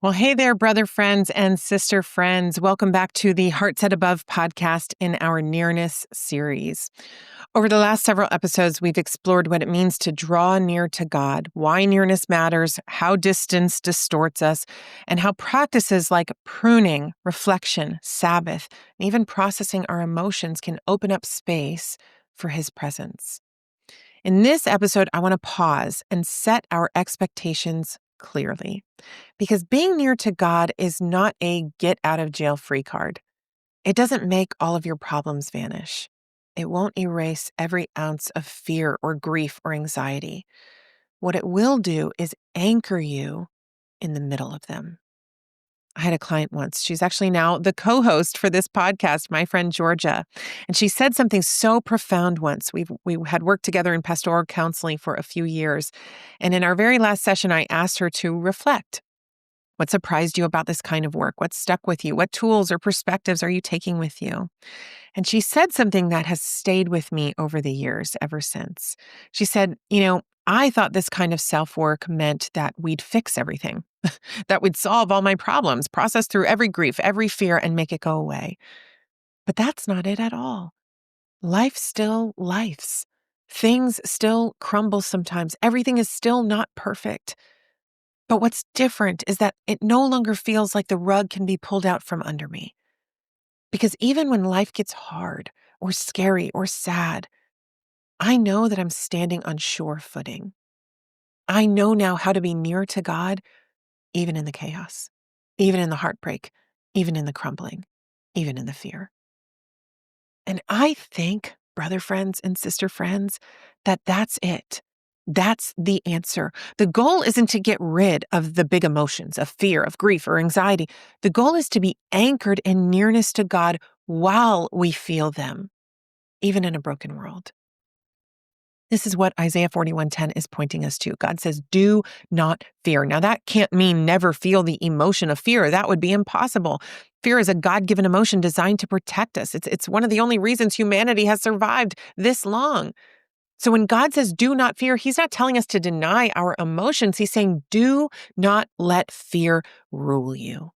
Well, hey there, brother friends and sister friends. Welcome back to the Heart Set Above podcast in our Nearness series. Over the last several episodes, we've explored what it means to draw near to God, why nearness matters, how distance distorts us, and how practices like pruning, reflection, Sabbath, and even processing our emotions can open up space for His presence. In this episode, I want to pause and set our expectations clearly. Because being near to God is not a get out of jail free card. It doesn't make all of your problems vanish. It won't erase every ounce of fear or grief or anxiety. What it will do is anchor you in the middle of them. I had a client once. She's actually now the co-host for this podcast, my friend Georgia. And she said something so profound once. We had worked together in pastoral counseling for a few years. And in our very last session, I asked her to reflect. What surprised you about this kind of work? What stuck with you? What tools or perspectives are you taking with you? And she said something that has stayed with me over the years ever since. She said, I thought this kind of self-work meant that we'd fix everything, that we'd solve all my problems, process through every grief, every fear, and make it go away. But that's not it at all. Life still lifes. Things still crumble sometimes. Everything is still not perfect. But what's different is that it no longer feels like the rug can be pulled out from under me. Because even when life gets hard or scary or sad, I know that I'm standing on sure footing. I know now how to be near to God, even in the chaos, even in the heartbreak, even in the crumbling, even in the fear. And I think, brother friends and sister friends, that that's it. That's the answer. The goal isn't to get rid of the big emotions of fear, of grief, or anxiety. The goal is to be anchored in nearness to God while we feel them, even in a broken world. This is what Isaiah 41:10 is pointing us to. God says, do not fear. Now, that can't mean never feel the emotion of fear. That would be impossible. Fear is a God-given emotion designed to protect us. It's one of the only reasons humanity has survived this long. So when God says, do not fear, He's not telling us to deny our emotions. He's saying, do not let fear rule you.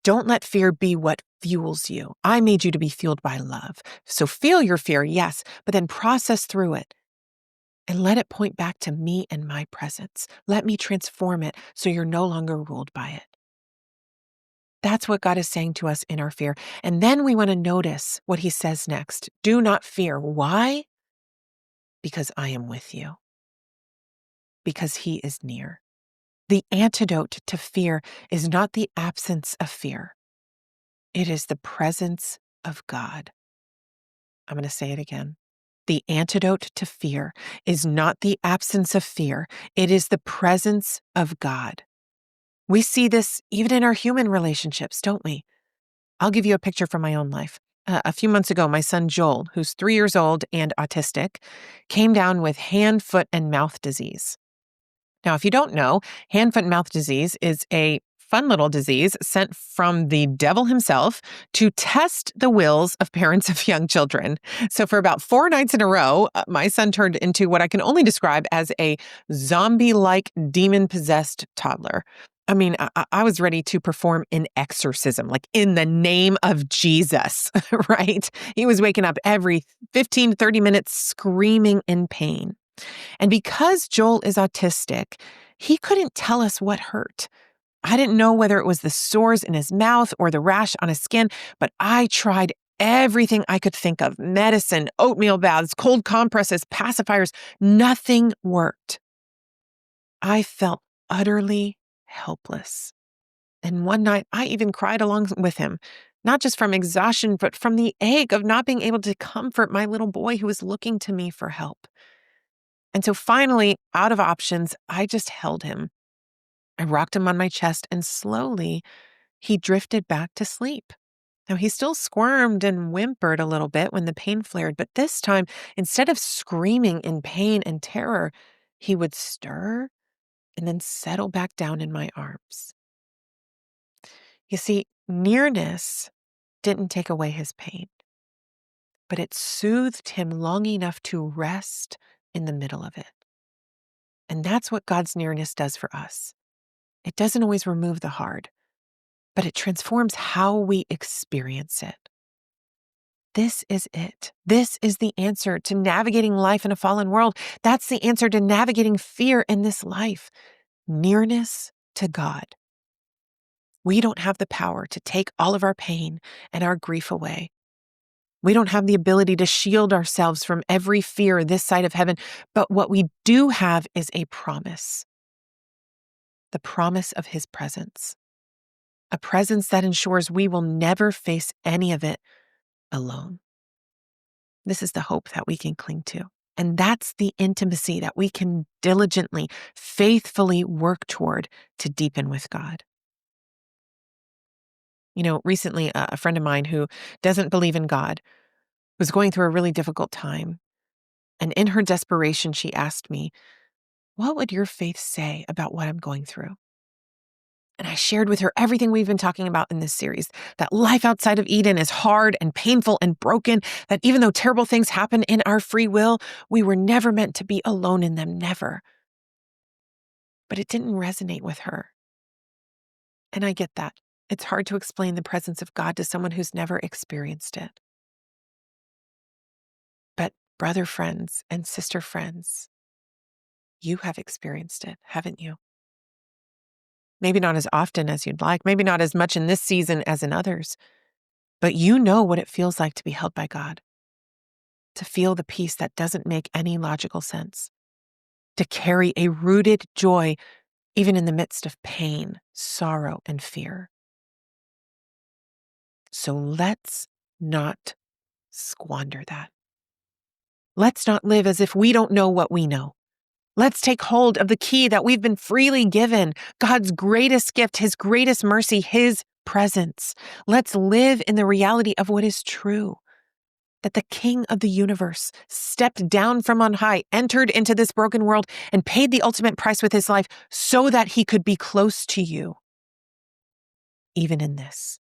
Don't let fear be what fuels you. I made you to be fueled by love. So feel your fear, yes, but then process through it and let it point back to me and my presence. Let me transform it so you're no longer ruled by it. That's what God is saying to us in our fear. And then we want to notice what He says next. Do not fear. Why? Because I am with you. Because He is near. The antidote to fear is not the absence of fear. It is the presence of God. I'm going to say it again. The antidote to fear is not the absence of fear. It is the presence of God. We see this even in our human relationships, don't we? I'll give you a picture from my own life. A few months ago, my son Joel, who's 3 years old and autistic, came down with hand, foot, and mouth disease. Now, if you don't know, hand, foot, and mouth disease is a fun little disease sent from the devil himself to test the wills of parents of young children. So for about 4 nights in a row, my son turned into what I can only describe as a zombie-like demon-possessed toddler. I mean, I was ready to perform an exorcism, like in the name of Jesus, right? He was waking up every 15 to 30 minutes screaming in pain. And because Joel is autistic, he couldn't tell us what hurt. I didn't know whether it was the sores in his mouth or the rash on his skin, but I tried everything I could think of: medicine, oatmeal baths, cold compresses, pacifiers. Nothing worked. I felt utterly helpless. And one night, I even cried along with him, not just from exhaustion, but from the ache of not being able to comfort my little boy who was looking to me for help. And so finally, out of options, I just held him. I rocked him on my chest, and slowly he drifted back to sleep. Now, he still squirmed and whimpered a little bit when the pain flared, but this time, instead of screaming in pain and terror, he would stir and then settle back down in my arms. You see, nearness didn't take away his pain, but it soothed him long enough to rest in the middle of it. And that's what God's nearness does for us. It doesn't always remove the hard, but it transforms how we experience it. This is it. This is the answer to navigating life in a fallen world. That's the answer to navigating fear in this life. Nearness to God. We don't have the power to take all of our pain and our grief away. We don't have the ability to shield ourselves from every fear this side of heaven, but what we do have is a promise. The promise of His presence. A presence that ensures we will never face any of it alone. This is the hope that we can cling to. And that's the intimacy that we can diligently, faithfully work toward to deepen with God. Recently, a friend of mine who doesn't believe in God was going through a really difficult time. And in her desperation, she asked me, "What would your faith say about what I'm going through?" And I shared with her everything we've been talking about in this series, that life outside of Eden is hard and painful and broken, that even though terrible things happen in our free will, we were never meant to be alone in them, never. But it didn't resonate with her. And I get that. It's hard to explain the presence of God to someone who's never experienced it. But brother friends and sister friends, you have experienced it, haven't you? Maybe not as often as you'd like, maybe not as much in this season as in others, but you know what it feels like to be held by God, to feel the peace that doesn't make any logical sense, to carry a rooted joy even in the midst of pain, sorrow, and fear. So let's not squander that. Let's not live as if we don't know what we know. Let's take hold of the key that we've been freely given, God's greatest gift, His greatest mercy, His presence. Let's live in the reality of what is true, that the King of the universe stepped down from on high, entered into this broken world, and paid the ultimate price with His life so that He could be close to you, even in this.